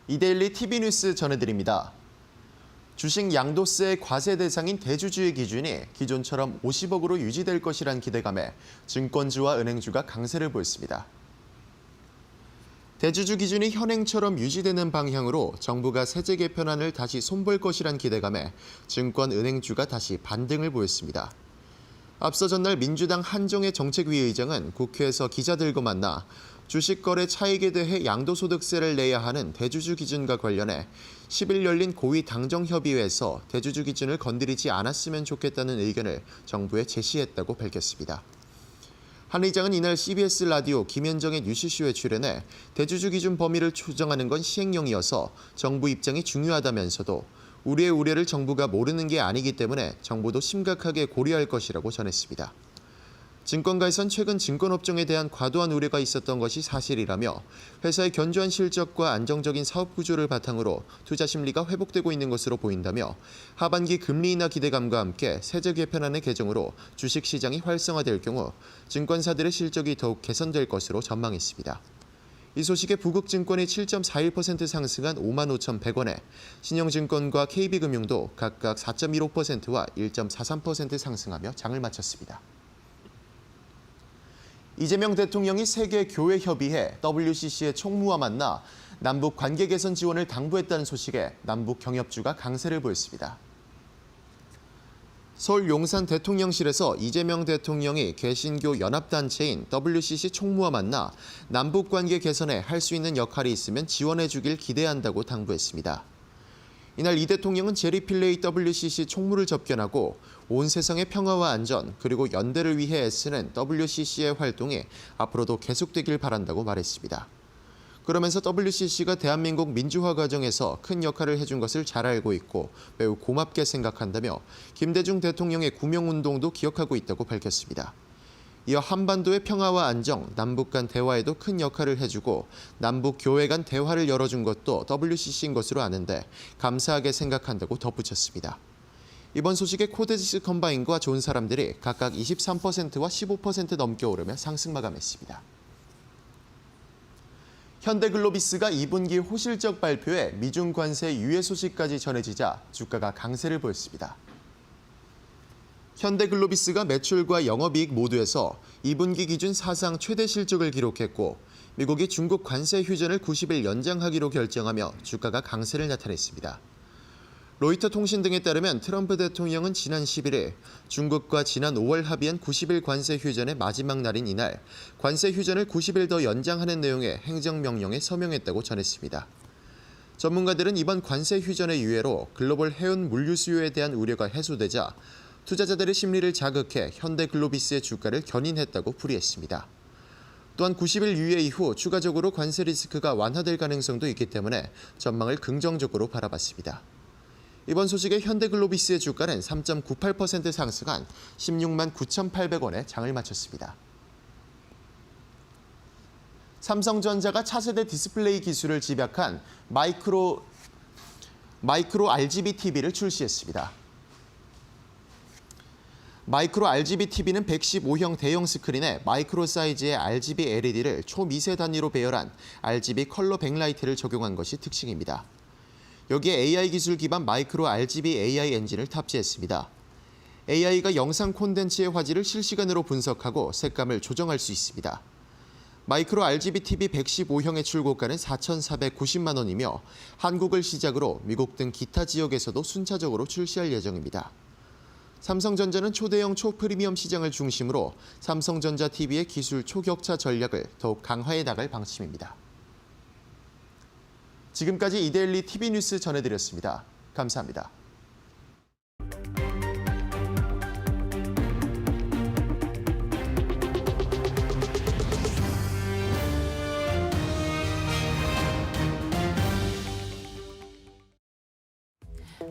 이데일리 TV뉴스 전해드립니다. 주식 양도세 과세 대상인 대주주의 기준이 기존처럼 50억으로 유지될 것이란 기대감에 증권주와 은행주가 강세를 보였습니다. 대주주 기준이 현행처럼 유지되는 방향으로 정부가 세제 개편안을 다시 손볼 것이란 기대감에 증권, 은행주가 다시 반등을 보였습니다. 앞서 전날 민주당 한정혜 정책위 의장은 국회에서 기자들과 만나 주식거래 차익에 대해 양도소득세를 내야 하는 대주주 기준과 관련해 10일 열린 고위 당정협의회에서 대주주 기준을 건드리지 않았으면 좋겠다는 의견을 정부에 제시했다고 밝혔습니다. 한 의장은 이날 CBS 라디오 김현정의 뉴스쇼에 출연해 대주주 기준 범위를 조정하는 건 시행령이어서 정부 입장이 중요하다면서도 우리의 우려를 정부가 모르는 게 아니기 때문에 정부도 심각하게 고려할 것이라고 전했습니다. 증권가에선 최근 증권업종에 대한 과도한 우려가 있었던 것이 사실이라며 회사의 견조한 실적과 안정적인 사업 구조를 바탕으로 투자 심리가 회복되고 있는 것으로 보인다며 하반기 금리 인하 기대감과 함께 세제 개편안의 개정으로 주식시장이 활성화될 경우 증권사들의 실적이 더욱 개선될 것으로 전망했습니다. 이 소식에 부국증권이 7.41% 상승한 55,100원에 신영증권과 KB금융도 각각 4.15%와 1.43% 상승하며 장을 마쳤습니다. 이재명 대통령이 세계교회협의회 WCC의 총무와 만나 남북 관계 개선 지원을 당부했다는 소식에 남북 경협주가 강세를 보였습니다. 서울 용산 대통령실에서 이재명 대통령이 개신교 연합단체인 WCC 총무와 만나 남북 관계 개선에 할 수 있는 역할이 있으면 지원해 주길 기대한다고 당부했습니다. 이날 이 대통령은 제리 필레이 WCC 총무를 접견하고 온 세상의 평화와 안전 그리고 연대를 위해 애쓰는 WCC의 활동이 앞으로도 계속되길 바란다고 말했습니다. 그러면서 WCC가 대한민국 민주화 과정에서 큰 역할을 해준 것을 잘 알고 있고 매우 고맙게 생각한다며 김대중 대통령의 구명운동도 기억하고 있다고 밝혔습니다. 이어 한반도의 평화와 안정, 남북 간 대화에도 큰 역할을 해주고 남북 교회 간 대화를 열어준 것도 WCC인 것으로 아는데 감사하게 생각한다고 덧붙였습니다. 이번 소식에 코데스 컴바인과 좋은 사람들이 각각 23%와 15% 넘게 오르며 상승 마감했습니다. 현대글로비스가 2분기 호실적 발표에 미중 관세 유예 소식까지 전해지자 주가가 강세를 보였습니다. 현대글로비스가 매출과 영업이익 모두에서 2분기 기준 사상 최대 실적을 기록했고 미국이 중국 관세 휴전을 90일 연장하기로 결정하며 주가가 강세를 나타냈습니다. 로이터 통신 등에 따르면 트럼프 대통령은 지난 11일 중국과 지난 5월 합의한 90일 관세 휴전의 마지막 날인 이날 관세 휴전을 90일 더 연장하는 내용의 행정명령에 서명했다고 전했습니다. 전문가들은 이번 관세 휴전의 유예로 글로벌 해운 물류 수요에 대한 우려가 해소되자 투자자들의 심리를 자극해 현대글로비스의 주가를 견인했다고 풀이했습니다. 또한 90일 유예 이후 추가적으로 관세 리스크가 완화될 가능성도 있기 때문에 전망을 긍정적으로 바라봤습니다. 이번 소식에 현대글로비스의 주가는 3.98% 상승한 16만 9,800원에 장을 마쳤습니다. 삼성전자가 차세대 디스플레이 기술을 집약한 마이크로 RGB TV를 출시했습니다. 마이크로 RGB TV는 115형 대형 스크린에 마이크로 사이즈의 RGB LED를 초미세 단위로 배열한 RGB 컬러 백라이트를 적용한 것이 특징입니다. 여기에 AI 기술 기반 마이크로 RGB AI 엔진을 탑재했습니다. AI가 영상 콘텐츠의 화질을 실시간으로 분석하고 색감을 조정할 수 있습니다. 마이크로 RGB TV 115형의 출고가는 4,490만 원이며 한국을 시작으로 미국 등 기타 지역에서도 순차적으로 출시할 예정입니다. 삼성전자는 초대형 초프리미엄 시장을 중심으로 삼성전자 TV의 기술 초격차 전략을 더욱 강화해 나갈 방침입니다. 지금까지 이데일리 TV뉴스 전해드렸습니다. 감사합니다.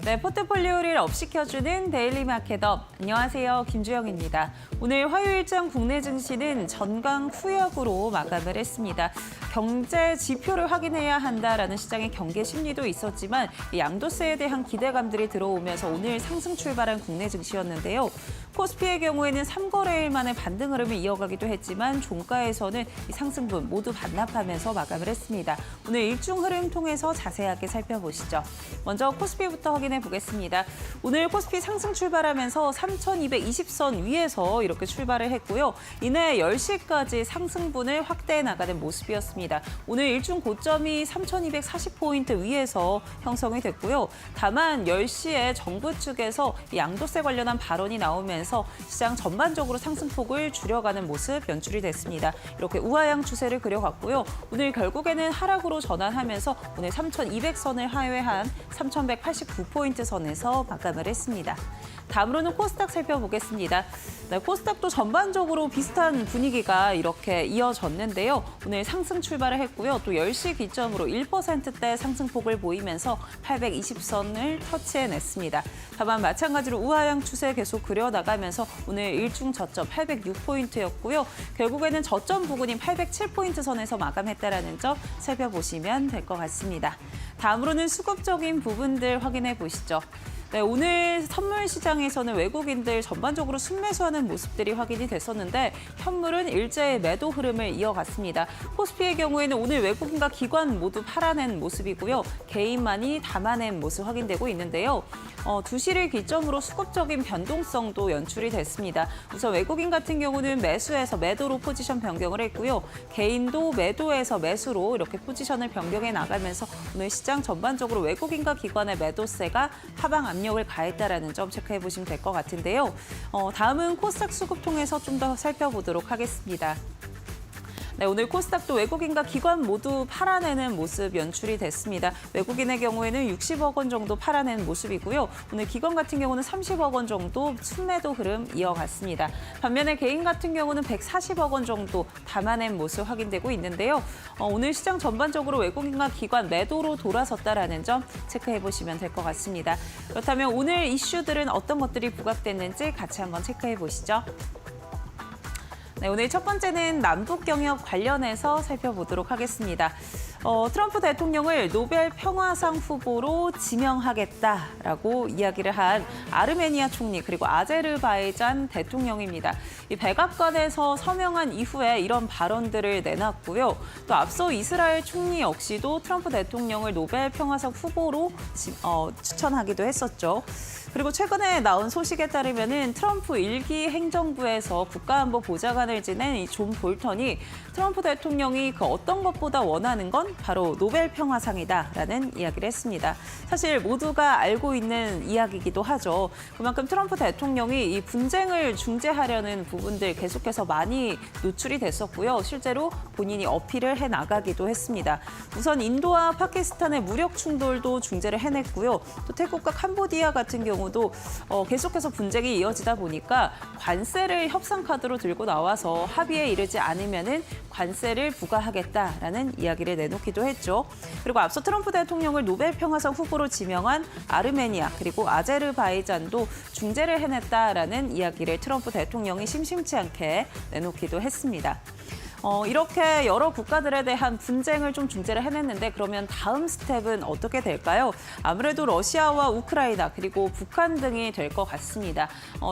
네, 포트폴리오를 업시켜주는 데일리 마켓업. 안녕하세요, 김주영입니다. 오늘 화요일장 국내 증시는 전강 후약으로 마감을 했습니다. 경제 지표를 확인해야 한다라는 시장의 경계 심리도 있었지만 양도세에 대한 기대감들이 들어오면서 오늘 상승 출발한 국내 증시였는데요. 코스피의 경우에는 3거래일 만에 반등 흐름을 이어가기도 했지만 종가에서는 이 상승분 모두 반납하면서 마감을 했습니다. 오늘 일중 흐름 통해서 자세하게 살펴보시죠. 먼저 코스피부터 확인해 보겠습니다. 오늘 코스피 상승 출발하면서 3,220선 위에서 이렇게 출발을 했고요. 이내 10시까지 상승분을 확대해 나가는 모습이었습니다. 오늘 일중 고점이 3,240포인트 위에서 형성이 됐고요. 다만 10시에 정부 측에서 양도세 관련한 발언이 나오면서 시장 전반적으로 상승폭을 줄여가는 모습 연출이 됐습니다. 이렇게 우하향 추세를 그려갔고요. 오늘 결국에는 하락으로 전환하면서 오늘 3,200선을 하회한 3,189포인트 선에서 마감을 했습니다. 다음으로는 코스닥 살펴보겠습니다. 네, 코스닥도 전반적으로 비슷한 분위기가 이렇게 이어졌는데요. 오늘 상승 출발을 했고요. 또 10시 기점으로 1%대 상승폭을 보이면서 820선을 터치해냈습니다. 다만 마찬가지로 우하향 추세 계속 그려나가면서 오늘 일중 저점 806포인트였고요. 결국에는 저점 부근인 807포인트 선에서 마감했다는 점 살펴보시면 될 것 같습니다. 다음으로는 수급적인 부분들 확인해 보시죠. 네, 오늘 선물 시장에서는 외국인들 전반적으로 순매수하는 모습들이 확인이 됐었는데 현물은 일제의 매도 흐름을 이어갔습니다. 코스피의 경우에는 오늘 외국인과 기관 모두 팔아낸 모습이고요. 개인만이 담아낸 모습 확인되고 있는데요. 2시를 기점으로 수급적인 변동성도 연출이 됐습니다. 우선 외국인 같은 경우는 매수에서 매도로 포지션 변경을 했고요. 개인도 매도에서 매수로 이렇게 포지션을 변경해 나가면서 오늘 시장 전반적으로 외국인과 기관의 매도세가 하방 압력을 가했다라는 점 체크해 보시면 될 것 같은데요. 다음은 코스닥 수급 통해서 좀 더 살펴보도록 하겠습니다. 네, 오늘 코스닥도 외국인과 기관 모두 팔아내는 모습 연출이 됐습니다. 외국인의 경우에는 60억 원 정도 팔아낸 모습이고요. 오늘 기관 같은 경우는 30억 원 정도 순매도 흐름 이어갔습니다. 반면에 개인 같은 경우는 140억 원 정도 담아낸 모습 확인되고 있는데요. 오늘 시장 전반적으로 외국인과 기관 매도로 돌아섰다라는 점 체크해 보시면 될 것 같습니다. 그렇다면 오늘 이슈들은 어떤 것들이 부각됐는지 같이 한번 체크해 보시죠. 네, 오늘 첫 번째는 남북 경협 관련해서 살펴보도록 하겠습니다. 트럼프 대통령을 노벨 평화상 후보로 지명하겠다라고 이야기를 한 아르메니아 총리 그리고 아제르바이잔 대통령입니다. 이 백악관에서 서명한 이후에 이런 발언들을 내놨고요. 또 앞서 이스라엘 총리 역시도 트럼프 대통령을 노벨 평화상 후보로 추천하기도 했었죠. 그리고 최근에 나온 소식에 따르면은 트럼프 1기 행정부에서 국가안보 보좌관을 지낸 이 존 볼턴이 트럼프 대통령이 그 어떤 것보다 원하는 건 바로 노벨 평화상이다라는 이야기를 했습니다. 사실 모두가 알고 있는 이야기이기도 하죠. 그만큼 트럼프 대통령이 이 분쟁을 중재하려는 부분들 계속해서 많이 노출이 됐었고요. 실제로 본인이 어필을 해 나가기도 했습니다. 우선 인도와 파키스탄의 무력 충돌도 중재를 해냈고요. 또 태국과 캄보디아 같은 경우도 계속해서 분쟁이 이어지다 보니까 관세를 협상 카드로 들고 나와서 합의에 이르지 않으면은 관세를 부과하겠다라는 이야기를 내놓기도 했죠. 그리고 앞서 트럼프 대통령을 노벨 평화상 후보로 지명한 아르메니아 그리고 아제르바이잔도 중재를 해냈다라는 이야기를 트럼프 대통령이 심심치 않게 내놓기도 했습니다. 이렇게 여러 국가들에 대한 분쟁을 좀 중재를 해냈는데 그러면 다음 스텝은 어떻게 될까요? 아무래도 러시아와 우크라이나 그리고 북한 등이 될 것 같습니다.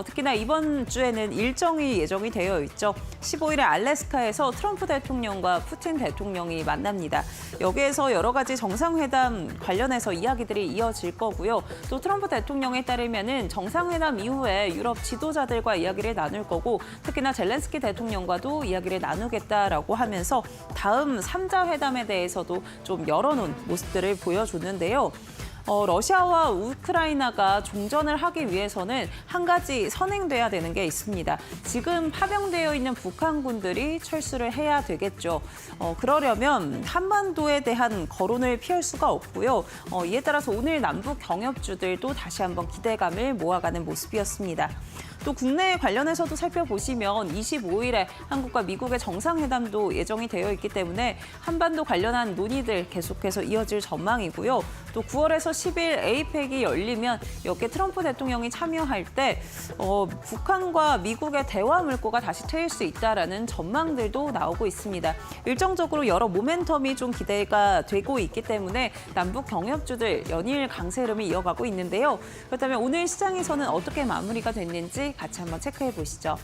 특히나 이번 주에는 일정이 예정이 되어 있죠. 15일에 알래스카에서 트럼프 대통령과 푸틴 대통령이 만납니다. 여기에서 여러 가지 정상회담 관련해서 이야기들이 이어질 거고요. 또 트럼프 대통령에 따르면은 정상회담 이후에 유럽 지도자들과 이야기를 나눌 거고 특히나 젤렌스키 대통령과도 이야기를 나누겠다. 라고 하면서 다음 3자 회담에 대해서도 좀 열어놓은 모습들을 보여줬는데요. 러시아와 우크라이나가 종전을 하기 위해서는 한 가지 선행돼야 되는 게 있습니다. 지금 파병되어 있는 북한군들이 철수를 해야 되겠죠. 그러려면 한반도에 대한 거론을 피할 수가 없고요. 이에 따라서 오늘 남북 경협주들도 다시 한번 기대감을 모아가는 모습이었습니다. 또 국내 관련해서도 살펴보시면 25일에 한국과 미국의 정상회담도 예정이 되어 있기 때문에 한반도 관련한 논의들 계속해서 이어질 전망이고요. 또 9월에서 10일 에이펙이 열리면 여기에 트럼프 대통령이 참여할 때 북한과 미국의 대화 물꼬가 다시 트일 수 있다라는 전망들도 나오고 있습니다. 일정적으로 여러 모멘텀이 좀 기대가 되고 있기 때문에 남북 경협주들 연일 강세 흐름이 이어가고 있는데요. 그렇다면 오늘 시장에서는 어떻게 마무리가 됐는지 부분인지 같이 한번 체크해 보시죠.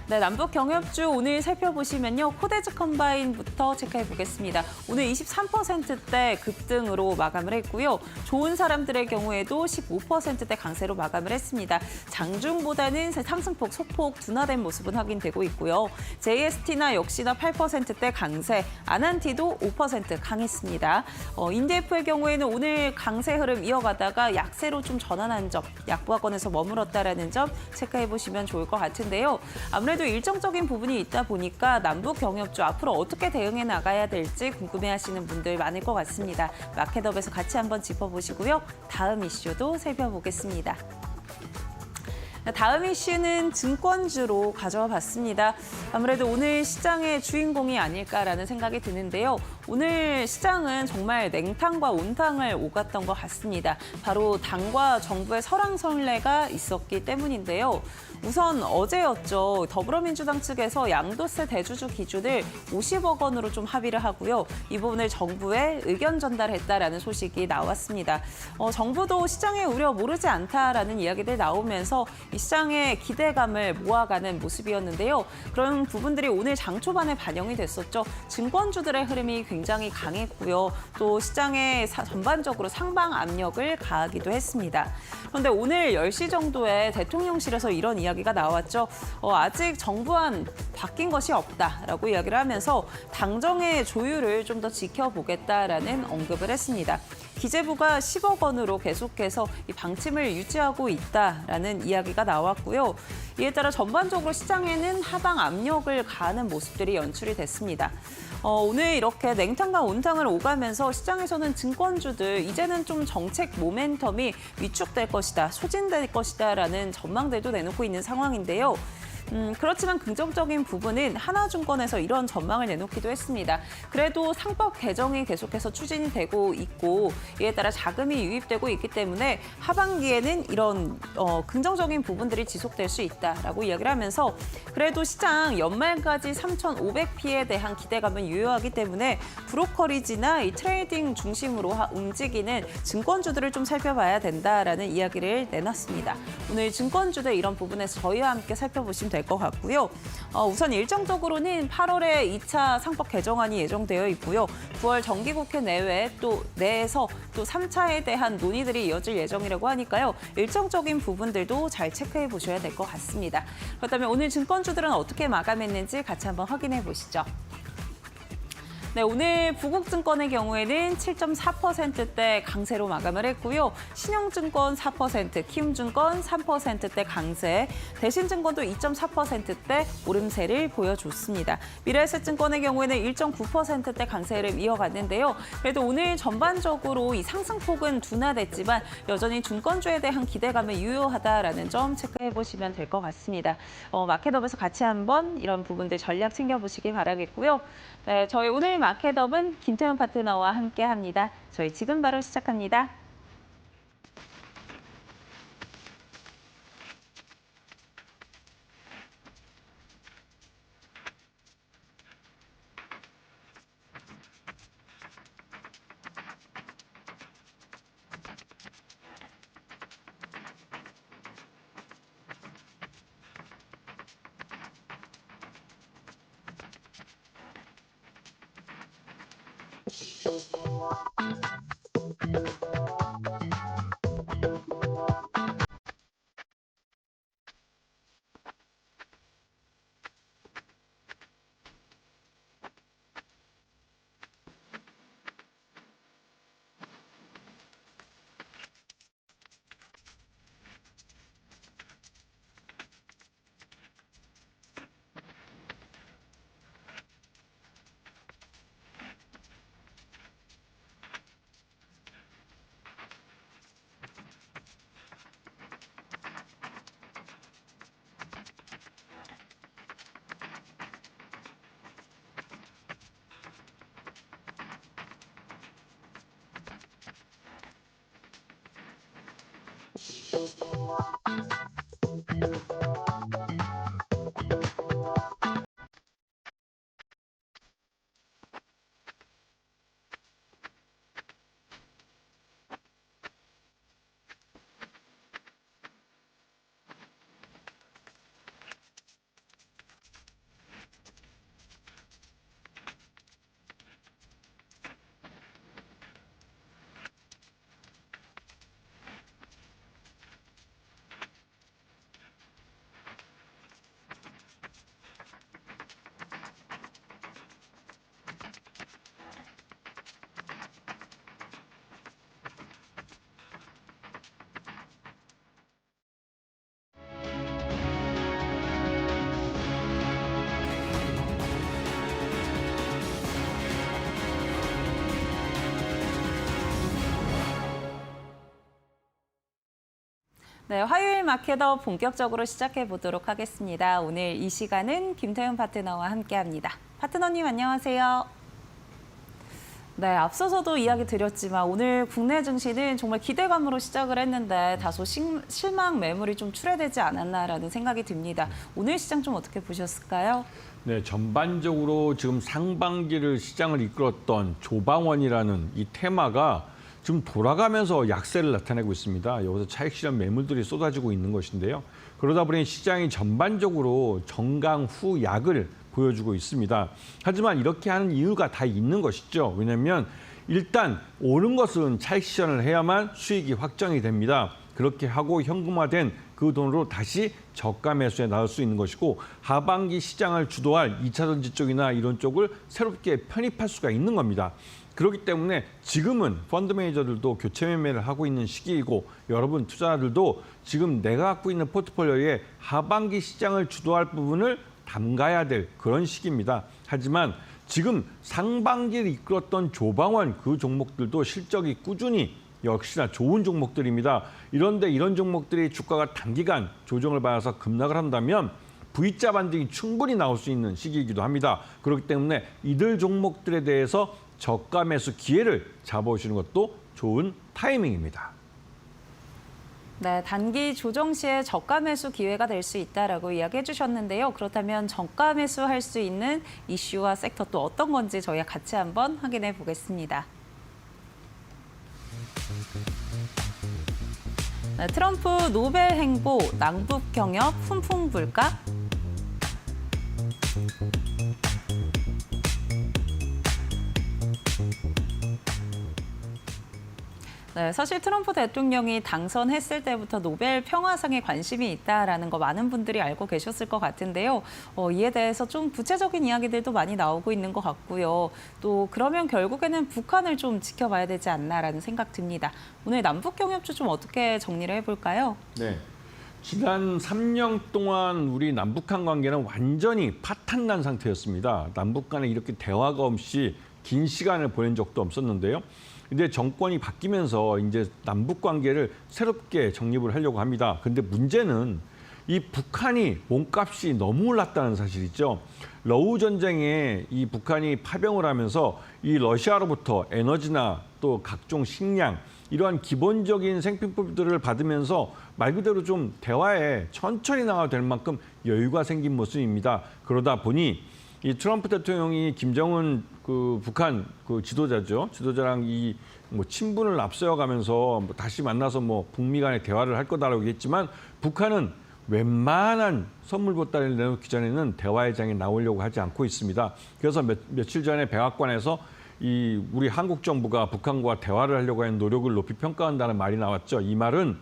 네, 남북 경협주 오늘 살펴보시면요. 코데즈 컴바인부터 체크해 보겠습니다. 오늘 23%대 급등으로 마감을 했고요. 좋은 사람들의 경우에도 15%대 강세로 마감을 했습니다. 장중보다는 상승폭, 소폭 둔화된 모습은 확인되고 있고요. JST나 역시나 8%대 강세, 아난티도 5% 강했습니다. 인디에프의 경우에는 오늘 강세 흐름 이어가다가 약세로 좀 전환한 점, 약보합권에서 머물렀다라는 점 체크해 보시면 좋을 것 같은데요. 아무래도 일정적인 부분이 있다 보니까 남북 경협주 앞으로 어떻게 대응해 나가야 될지 궁금해하시는 분들 많을 것 같습니다. 마켓업에서 같이 한번 짚어보시고요. 다음 이슈도 살펴보겠습니다. 다음 이슈는 증권주로 가져와 봤습니다. 아무래도 오늘 시장의 주인공이 아닐까라는 생각이 드는데요. 오늘 시장은 정말 냉탕과 온탕을 오갔던 것 같습니다. 바로 당과 정부의 설왕설래가 있었기 때문인데요. 우선 어제였죠. 더불어민주당 측에서 양도세 대주주 기준을 50억 원으로 좀 합의를 하고요. 이 부분을 정부에 의견 전달했다라는 소식이 나왔습니다. 정부도 시장의 우려 모르지 않다라는 이야기들 나오면서 이 시장의 기대감을 모아가는 모습이었는데요. 그런 부분들이 오늘 장 초반에 반영이 됐었죠. 증권주들의 흐름이 굉장히 강했고요. 또 시장에 전반적으로 상방 압력을 가하기도 했습니다. 그런데 오늘 10시 정도에 대통령실에서 이런 이야기가 나왔죠. 아직 정부안 바뀐 것이 없다라고 이야기를 하면서 당정의 조율을 좀 더 지켜보겠다라는 언급을 했습니다. 기재부가 10억 원으로 계속해서 이 방침을 유지하고 있다라는 이야기가 나왔고요. 이에 따라 전반적으로 시장에는 하방 압력을 가하는 모습들이 연출이 됐습니다. 오늘 이렇게 냉탕과 온탕을 오가면서 시장에서는 증권주들 이제는 좀 정책 모멘텀이 위축될 것이다, 소진될 것이다라는 전망들도 내놓고 있는 상황인데요. 그렇지만 긍정적인 부분은 하나증권에서 이런 전망을 내놓기도 했습니다. 그래도 상법 개정이 계속해서 추진이 되고 있고 이에 따라 자금이 유입되고 있기 때문에 하반기에는 이런 긍정적인 부분들이 지속될 수 있다라고 이야기를 하면서 그래도 시장 연말까지 3,500피에 대한 기대감은 유효하기 때문에 브로커리지나 이 트레이딩 중심으로 움직이는 증권주들을 좀 살펴봐야 된다라는 이야기를 내놨습니다. 오늘 증권주들 이런 부분에서 저희와 함께 살펴보시면 될 것 같고요. 우선 일정적으로는 8월에 2차 상법 개정안이 예정되어 있고요. 9월 정기국회 내에서 또 3차에 대한 논의들이 이어질 예정이라고 하니까요. 일정적인 부분들도 잘 체크해 보셔야 될 것 같습니다. 그렇다면 오늘 증권주들은 어떻게 마감했는지 같이 한번 확인해 보시죠. 네, 오늘 부국증권의 경우에는 7.4%대 강세로 마감을 했고요. 신용증권 4%, 키움증권 3%대 강세, 대신증권도 2.4%대 오름세를 보여줬습니다. 미래에셋증권의 경우에는 1.9%대 강세를 이어갔는데요. 그래도 오늘 전반적으로 이 상승폭은 둔화됐지만 여전히 증권주에 대한 기대감은 유효하다라는 점 체크해 보시면 될 것 같습니다. 마켓업에서 같이 한번 이런 부분들 전략 챙겨보시기 바라겠고요. 네, 저희 오늘 마켓업은 김태현 파트너와 함께합니다. 저희 지금 바로 시작합니다. 네, 화요일 마켓업 본격적으로 시작해 보도록 하겠습니다. 오늘 이 시간은 김태훈 파트너와 함께합니다. 파트너님 안녕하세요. 네, 앞서서도 이야기 드렸지만 오늘 국내 증시는 정말 기대감으로 시작을 했는데 다소 실망 매물이 좀 출회되지 않았나라는 생각이 듭니다. 오늘 시장 좀 어떻게 보셨을까요? 네, 전반적으로 지금 상반기를 시장을 이끌었던 조방원이라는 이 테마가 지금 돌아가면서 약세를 나타내고 있습니다. 여기서 차익 실현 매물들이 쏟아지고 있는 것인데요. 그러다 보니 시장이 전반적으로 정강 후약을 보여주고 있습니다. 하지만 이렇게 하는 이유가 다 있는 것이죠. 왜냐하면 일단 오른 것은 차익 실현을 해야만 수익이 확정이 됩니다. 그렇게 하고 현금화된 그 돈으로 다시 저가 매수에 나설 수 있는 것이고 하반기 시장을 주도할 2차전지 쪽이나 이런 쪽을 새롭게 편입할 수가 있는 겁니다. 그렇기 때문에 지금은 펀드 매니저들도 교체 매매를 하고 있는 시기이고 여러분 투자자들도 지금 내가 갖고 있는 포트폴리오에 하반기 시장을 주도할 부분을 담가야 될 그런 시기입니다. 하지만 지금 상반기를 이끌었던 조방원 그 종목들도 실적이 꾸준히 역시나 좋은 종목들입니다. 이런데 이런 종목들이 주가가 단기간 조정을 받아서 급락을 한다면 V자 반등이 충분히 나올 수 있는 시기이기도 합니다. 그렇기 때문에 이들 종목들에 대해서 저가 매수 기회를 잡아오시는 것도 좋은 타이밍입니다. 네, 단기 조정 시에 저가 매수 기회가 될 수 있다라고 이야기해 주셨는데요. 그렇다면 저가 매수할 수 있는 이슈와 섹터 또 어떤 건지 저희가 같이 한번 확인해 보겠습니다. 네, 트럼프 노벨 행보, 남북 경협, 훈풍 불가. 네, 사실 트럼프 대통령이 당선했을 때부터 노벨 평화상에 관심이 있다라는 거 많은 분들이 알고 계셨을 것 같은데요. 이에 대해서 좀 구체적인 이야기들도 많이 나오고 있는 것 같고요. 또 그러면 결국에는 북한을 좀 지켜봐야 되지 않나라는 생각 듭니다. 오늘 남북 경협주 좀 어떻게 정리를 해볼까요? 네. 지난 3년 동안 우리 남북한 관계는 완전히 파탄난 상태였습니다. 남북 간에 이렇게 대화가 없이 긴 시간을 보낸 적도 없었는데요. 근데 정권이 바뀌면서 이제 남북 관계를 새롭게 정립을 하려고 합니다. 근데 문제는 이 북한이 몸값이 너무 올랐다는 사실이죠. 러우 전쟁에 이 북한이 파병을 하면서 이 러시아로부터 에너지나 또 각종 식량 이러한 기본적인 생필품들을 받으면서 말 그대로 좀 대화에 천천히 나가야 될 만큼 여유가 생긴 모습입니다. 그러다 보니 이 트럼프 대통령이 김정은 그 북한 그 지도자죠. 지도자랑 이 뭐 친분을 앞세워가면서 다시 만나서 뭐 북미 간의 대화를 할 거다라고 했지만 북한은 웬만한 선물 보따리를 내놓기 전에는 대화의 장에 나오려고 하지 않고 있습니다. 그래서 며칠 전에 백악관에서 이 우리 한국 정부가 북한과 대화를 하려고 하는 노력을 높이 평가한다는 말이 나왔죠. 이 말은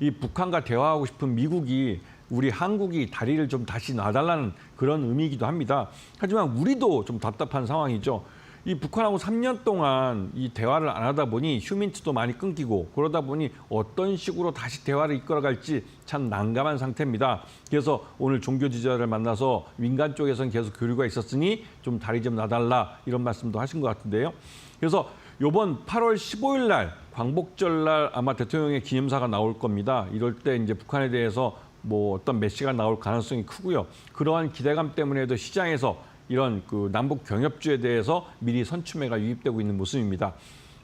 이 북한과 대화하고 싶은 미국이 우리 한국이 다리를 좀 다시 놔달라는 그런 의미이기도 합니다. 하지만 우리도 좀 답답한 상황이죠. 이 북한하고 3년 동안 이 대화를 안 하다 보니 휴민트도 많이 끊기고 그러다 보니 어떤 식으로 다시 대화를 이끌어갈지 참 난감한 상태입니다. 그래서 오늘 종교 지도자를 만나서 민간 쪽에서는 계속 교류가 있었으니 좀 다리 좀 놔달라 이런 말씀도 하신 것 같은데요. 그래서 이번 8월 15일 날 광복절 날 아마 대통령의 기념사가 나올 겁니다. 이럴 때 이제 북한에 대해서 뭐 어떤 메시지가 나올 가능성이 크고요. 그러한 기대감 때문에도 시장에서 이런 그 남북 경협주에 대해서 미리 선추매가 유입되고 있는 모습입니다.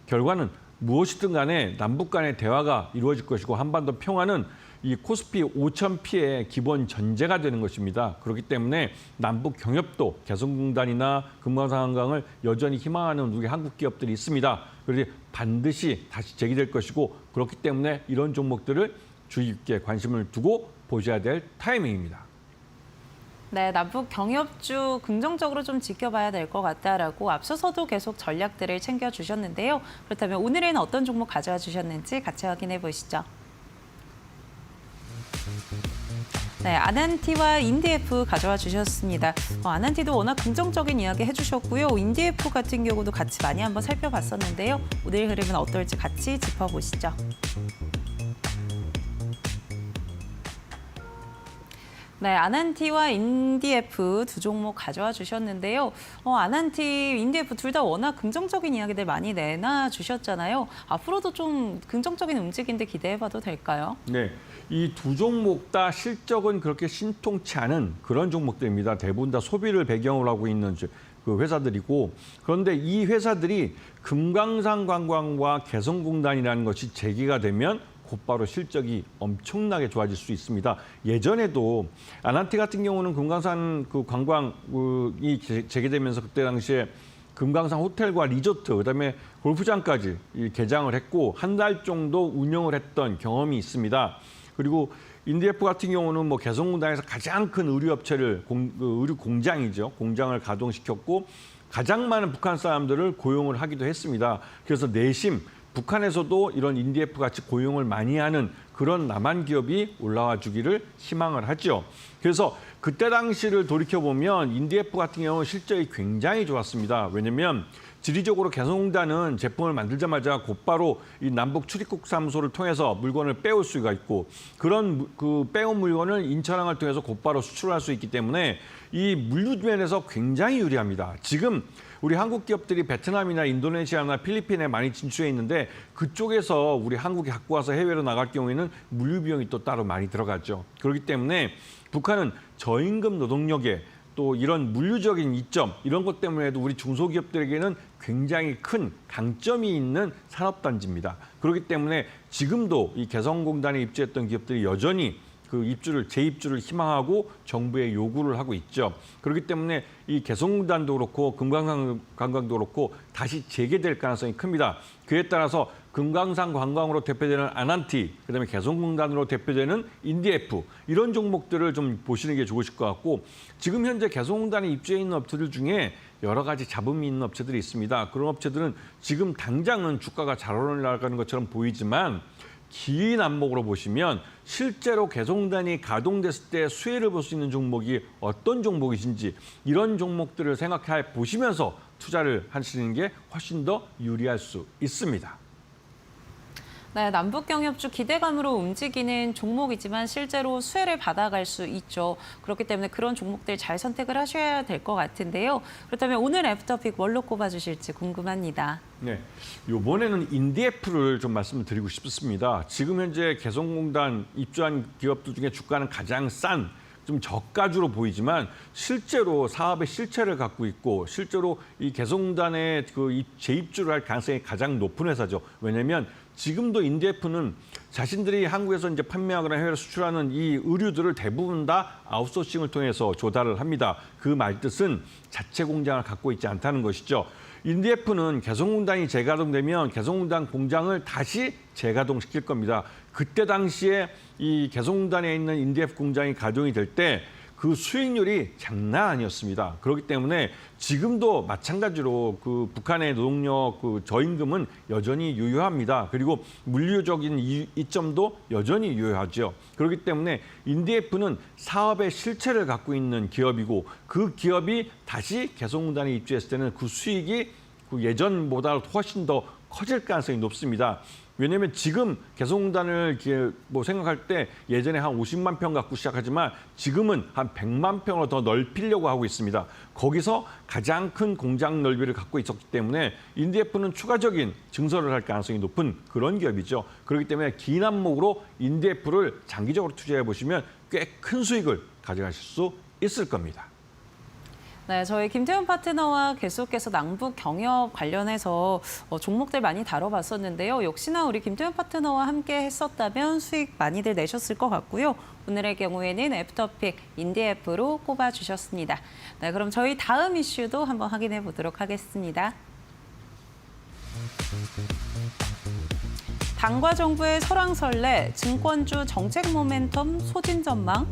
결과는 무엇이든 간에 남북 간의 대화가 이루어질 것이고 한반도 평화는 이 코스피 5,000피의 기본 전제가 되는 것입니다. 그렇기 때문에 남북 경협도 개성공단이나 금강산항을 여전히 희망하는 우리 한국 기업들이 있습니다. 그래서 반드시 다시 재기될 것이고 그렇기 때문에 이런 종목들을 주의 깊게 관심을 두고 보셔야 될 타이밍입니다. 네, 남북 경협주 긍정적으로 좀 지켜봐야 될 것 같다라고 앞서서도 계속 전략들을 챙겨주셨는데요. 그렇다면 오늘은 어떤 종목 가져와 주셨는지 같이 확인해 보시죠. 네, 아난티와 인디에프 가져와 주셨습니다. 아난티도 워낙 긍정적인 이야기 해주셨고요. 인디에프 같은 경우도 같이 많이 한번 살펴봤었는데요. 오늘 흐름은 어떨지 같이 짚어보시죠. 네, 아난티와 인디에프 두 종목 가져와 주셨는데요. 아난티, 인디에프 둘 다 워낙 긍정적인 이야기들 많이 내놔 주셨잖아요. 앞으로도 좀 긍정적인 움직임들 기대해봐도 될까요? 네, 이 두 종목 다 실적은 그렇게 신통치 않은 그런 종목들입니다. 대부분 다 소비를 배경으로 하고 있는 그 회사들이고, 그런데 이 회사들이 금강산 관광과 개성공단이라는 것이 재개가 되면 곧바로 실적이 엄청나게 좋아질 수 있습니다. 예전에도 아난티 같은 경우는 금강산 그 관광이 재개되면서 그때 당시에 금강산 호텔과 리조트, 그다음에 골프장까지 개장을 했고 한 달 정도 운영을 했던 경험이 있습니다. 그리고 인디에프 같은 경우는 뭐 개성공단에서 가장 큰 의류 공장이죠. 공장을 가동시켰고 가장 많은 북한 사람들을 고용을 하기도 했습니다. 그래서 내심 북한에서도 이런 인디에프 같이 고용을 많이 하는 그런 남한 기업이 올라와 주기를 희망을 하죠. 그래서 그때 당시를 돌이켜보면 인디에프 같은 경우는 실적이 굉장히 좋았습니다. 왜냐하면 지리적으로 개성공단은 제품을 만들자마자 곧바로 이 남북 출입국 사무소를 통해서 물건을 빼올 수가 있고, 그런 그 빼온 물건을 인천항을 통해서 곧바로 수출할 수 있기 때문에 이 물류 면에서 굉장히 유리합니다. 지금 우리 한국 기업들이 베트남이나 인도네시아나 필리핀에 많이 진출해 있는데 그쪽에서 우리 한국이 갖고 와서 해외로 나갈 경우에는 물류 비용이 또 따로 많이 들어가죠. 그렇기 때문에 북한은 저임금 노동력에 또 이런 물류적인 이점, 이런 것 때문에도 우리 중소기업들에게는 굉장히 큰 강점이 있는 산업단지입니다. 그렇기 때문에 지금도 이 개성공단에 입주했던 기업들이 여전히 그 재입주를 희망하고 정부에 요구를 하고 있죠. 그렇기 때문에 이 개성공단도 그렇고 금강산 관광도 그렇고 다시 재개될 가능성이 큽니다. 그에 따라서 금강산 관광으로 대표되는 아난티, 그다음에 개성공단으로 대표되는 인디에프, 이런 종목들을 좀 보시는 게 좋으실 것 같고, 지금 현재 개성공단에 입주해 있는 업체들 중에 여러 가지 잡음이 있는 업체들이 있습니다. 그런 업체들은 지금 당장은 주가가 잘 올라가는 것처럼 보이지만 긴 안목으로 보시면 실제로 개성공단이 가동됐을 때 수혜를 볼 수 있는 종목이 어떤 종목이신지, 이런 종목들을 생각해 보시면서 투자를 하시는 게 훨씬 더 유리할 수 있습니다. 네, 남북 경협주 기대감으로 움직이는 종목이지만 실제로 수혜를 받아갈 수 있죠. 그렇기 때문에 그런 종목들 잘 선택을 하셔야 될 것 같은데요. 그렇다면 오늘 애프터픽 뭘로 꼽아주실지 궁금합니다. 네, 이번에는 인디에프를 좀 말씀을 드리고 싶습니다. 지금 현재 개성공단 입주한 기업들 중에 주가는 가장 싼, 좀 저가주로 보이지만 실제로 사업의 실체를 갖고 있고 실제로 이 개성공단에 그 재입주를 할 가능성이 가장 높은 회사죠. 왜냐하면 지금도 인디에프는 자신들이 한국에서 이제 판매하거나 해외로 수출하는 이 의류들을 대부분 다 아웃소싱을 통해서 조달을 합니다. 그 말뜻은 자체 공장을 갖고 있지 않다는 것이죠. 인디에프는 개성공단이 재가동되면 개성공단 공장을 다시 재가동시킬 겁니다. 그때 당시에 이 개성공단에 있는 인디에프 공장이 가동이 될 때 그 수익률이 장난 아니었습니다. 그렇기 때문에 지금도 마찬가지로 그 북한의 노동력 그 저임금은 여전히 유효합니다. 그리고 물류적인 이점도 여전히 유효하죠. 그렇기 때문에 인디에프는 사업의 실체를 갖고 있는 기업이고 그 기업이 다시 개성공단에 입주했을 때는 그 수익이 그 예전보다 훨씬 더 커질 가능성이 높습니다. 왜냐하면 지금 개성공단을 뭐 생각할 때 예전에 한 50만 평 갖고 시작하지만 지금은 한 100만 평으로 더 넓히려고 하고 있습니다. 거기서 가장 큰 공장 넓이를 갖고 있었기 때문에 인디에프는 추가적인 증설을 할 가능성이 높은 그런 기업이죠. 그렇기 때문에 긴 안목으로 인디에프를 장기적으로 투자해 보시면 꽤 큰 수익을 가져가실 수 있을 겁니다. 네, 저희 김태훈 파트너와 계속해서 남북 경협 관련해서 종목들 많이 다뤄봤었는데요. 역시나 우리 김태훈 파트너와 함께 했었다면 수익 많이들 내셨을 것 같고요. 오늘의 경우에는 애프터픽 인디에프로 꼽아주셨습니다. 네, 그럼 저희 다음 이슈도 한번 확인해 보도록 하겠습니다. 당과 정부의 설왕설래, 증권주 정책 모멘텀 소진 전망.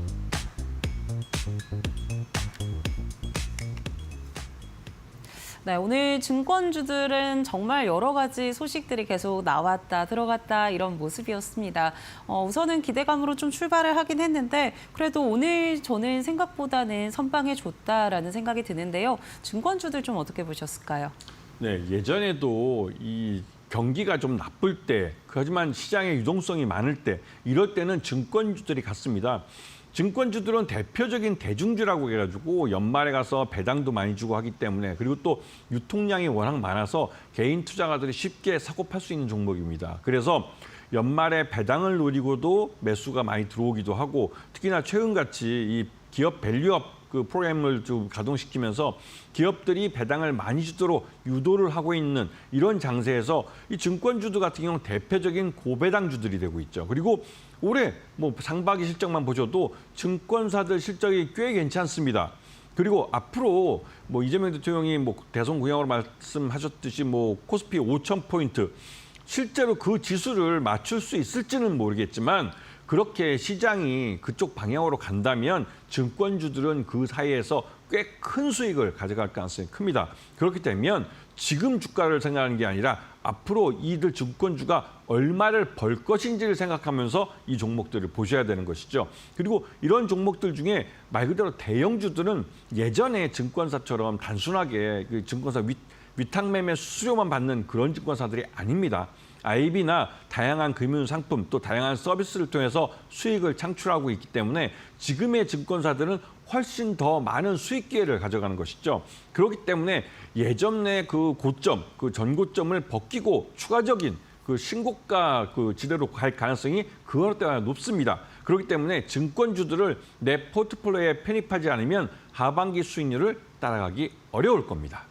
네, 오늘 증권주들은 정말 여러 가지 소식들이 계속 나왔다 들어갔다 이런 모습이었습니다. 우선은 기대감으로 좀 출발을 하긴 했는데 그래도 오늘 저는 생각보다는 선방해 줬다라는 생각이 드는데요. 증권주들 좀 어떻게 보셨을까요? 네, 예전에도 이 경기가 좀 나쁠 때, 하지만 시장의 유동성이 많을 때, 이럴 때는 증권주들이 갔습니다. 증권주들은 대표적인 대중주라고 해가지고 연말에 가서 배당도 많이 주고 하기 때문에 그리고 또 유통량이 워낙 많아서 개인 투자가들이 쉽게 사고 팔 수 있는 종목입니다. 그래서 연말에 배당을 노리고도 매수가 많이 들어오기도 하고 특히나 최근같이 이 기업 밸류업 그 프로그램을 좀 가동시키면서 기업들이 배당을 많이 주도록 유도를 하고 있는 이런 장세에서 이 증권주들 같은 경우는 대표적인 고배당주들이 되고 있죠. 그리고 올해 뭐 상반기 실적만 보셔도 증권사들 실적이 꽤 괜찮습니다. 그리고 앞으로 뭐 이재명 대통령이 뭐 대선 공약으로 말씀하셨듯이 뭐 코스피 5,000포인트 실제로 그 지수를 맞출 수 있을지는 모르겠지만 그렇게 시장이 그쪽 방향으로 간다면 증권주들은 그 사이에서 꽤 큰 수익을 가져갈 가능성이 큽니다. 그렇게 되면 지금 주가를 생각하는 게 아니라 앞으로 이들 증권주가 얼마를 벌 것인지를 생각하면서 이 종목들을 보셔야 되는 것이죠. 그리고 이런 종목들 중에 말 그대로 대형주들은 예전에 증권사처럼 단순하게 그 증권사 위탁매매 수수료만 받는 그런 증권사들이 아닙니다. IB나 다양한 금융 상품 또 다양한 서비스를 통해서 수익을 창출하고 있기 때문에 지금의 증권사들은 훨씬 더 많은 수익 기회를 가져가는 것이죠. 그렇기 때문에 예전의 그 고점, 그 전고점을 벗기고 추가적인 그 신고가 그 지대로 갈 가능성이 그것 때문에 높습니다. 그렇기 때문에 증권주들을 내 포트폴리오에 편입하지 않으면 하반기 수익률을 따라가기 어려울 겁니다.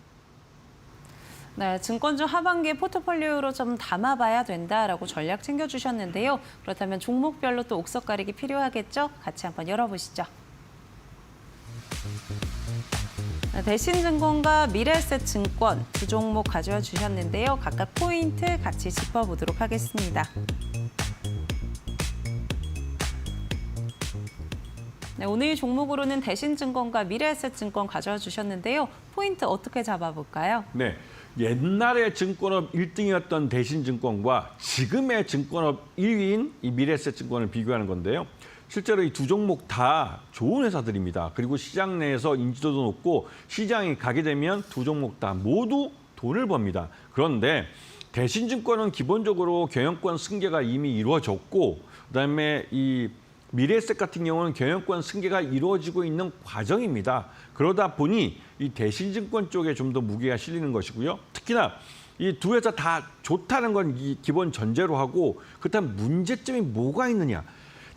네, 증권주 하반기 포트폴리오로 좀 담아봐야 된다라고 전략 챙겨주셨는데요. 그렇다면 종목별로 또 옥석 가리기 필요하겠죠? 같이 한번 열어보시죠. 네, 대신증권과 미래에셋증권 두 종목 가져와 주셨는데요. 각각 포인트 같이 짚어보도록 하겠습니다. 네, 오늘 종목으로는 대신증권과 미래에셋증권 가져와 주셨는데요. 포인트 어떻게 잡아볼까요? 네. 옛날에 증권업 1등이었던 대신증권과 지금의 증권업 1위인 이 미래에셋증권을 비교하는 건데요. 실제로 이 두 종목 다 좋은 회사들입니다. 그리고 시장 내에서 인지도도 높고 시장이 가게 되면 두 종목 다 모두 돈을 법니다. 그런데 대신증권은 기본적으로 경영권 승계가 이미 이루어졌고 그다음에 이 미래에셋 같은 경우는 경영권 승계가 이루어지고 있는 과정입니다. 그러다 보니 이 대신증권 쪽에 좀 더 무게가 실리는 것이고요. 특히나 이 두 회사 다 좋다는 건 이 기본 전제로 하고 그렇다면 문제점이 뭐가 있느냐.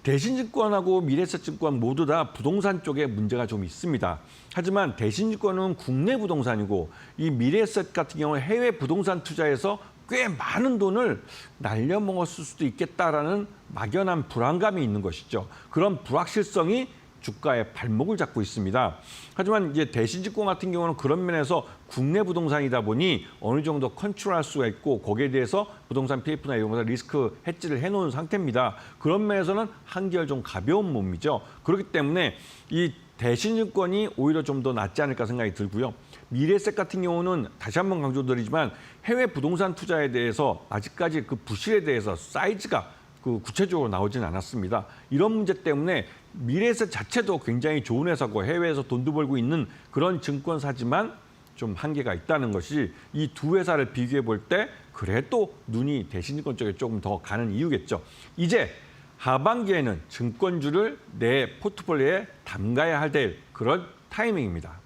대신증권하고 미래에셋증권 모두 다 부동산 쪽에 문제가 좀 있습니다. 하지만 대신증권은 국내 부동산이고 이 미래에셋 같은 경우는 해외 부동산 투자에서 꽤 많은 돈을 날려먹었을 수도 있겠다라는 막연한 불안감이 있는 것이죠. 그런 불확실성이 주가의 발목을 잡고 있습니다. 하지만 이제 대신증권 같은 경우는 그런 면에서 국내 부동산이다 보니 어느 정도 컨트롤할 수가 있고 거기에 대해서 부동산 PF나 이런 것을 리스크 해지를 해놓은 상태입니다. 그런 면에서는 한결 좀 가벼운 몸이죠. 그렇기 때문에 이 대신증권이 오히려 좀 더 낫지 않을까 생각이 들고요. 미래에셋 같은 경우는 다시 한번 강조드리지만 해외 부동산 투자에 대해서 아직까지 그 부실에 대해서 사이즈가 그 구체적으로 나오진 않았습니다. 이런 문제 때문에 미래에셋 자체도 굉장히 좋은 회사고 해외에서 돈도 벌고 있는 그런 증권사지만 좀 한계가 있다는 것이 이 두 회사를 비교해 볼 때 그래도 눈이 대신증권 쪽에 조금 더 가는 이유겠죠. 이제 하반기에는 증권주를 내 포트폴리오에 담가야 할 그런 타이밍입니다.